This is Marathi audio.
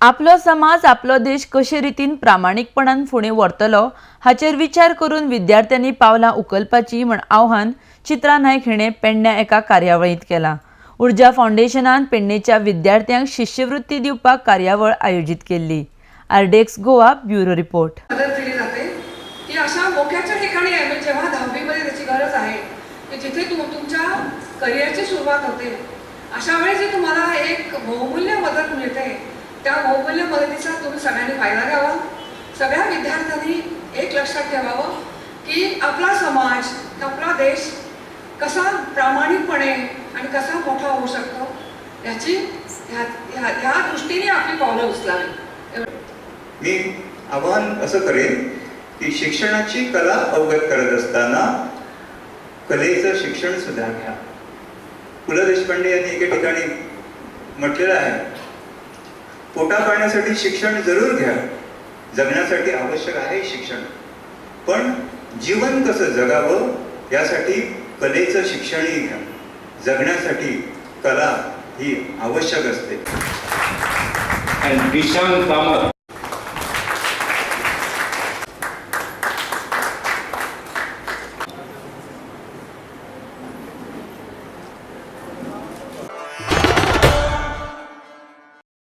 आपलो समाज आपलो देश कशे रितीन प्रामाणिकपणान फुडें व्हरतलो हाचेर विचार करून विद्यार्थ्यांनी पावलां उखलपाची म्हण आव्हान चित्रा नायक हिणें पेडण्या एका कार्यावळींत केलां। उर्जा फावंडेशनान पेडणेच्या विद्यार्थ्यांक शिश्यवृत्ती दिवपाक कार्यावळ आयोजीत केल्ली। आरडेक्स गोवा ब्युरो रिपोर्ट। मदत दिली जाते की अशा मोक्याच्या ठिकाणी आहे, जेव्हा 10वी मध्ये त्याची गरज आहे की जिथे तुमच्या करिअरची सुरुवात होते, अशा वेळी जे तुम्हाला एक बहुमूल्य मदत मिळते, त्या बहुमूल्य मदतीचा तुम्ही सगळ्यांनी फायदा घ्यावा। सगळ्या विद्यार्थ्यांनी एक लक्षात ठेवावं की आपला समाज, आपला देश कसा प्रामाणिकपणे आणि कसा मोठा होऊ शकतो याची ह्या दृष्टीने आपली पावलं उचलावी। मी आव्हान असं करेन की शिक्षणाची कला अवगत करत असताना कलेचं शिक्षण सुद्धा घ्या। पु ल देशपांडे यांनी एके ठिकाणी म्हटलेलं आहे, पोटा पाण्यासाठी शिक्षण जरूर घ्या, जगण्यासाठी आवश्यक आहे शिक्षण, पण जीवन कसं जगावं यासाठी कलेचं शिक्षणही घ्या। जगण्यासाठी कला ही आवश्यक असते। And Dishan Kamat.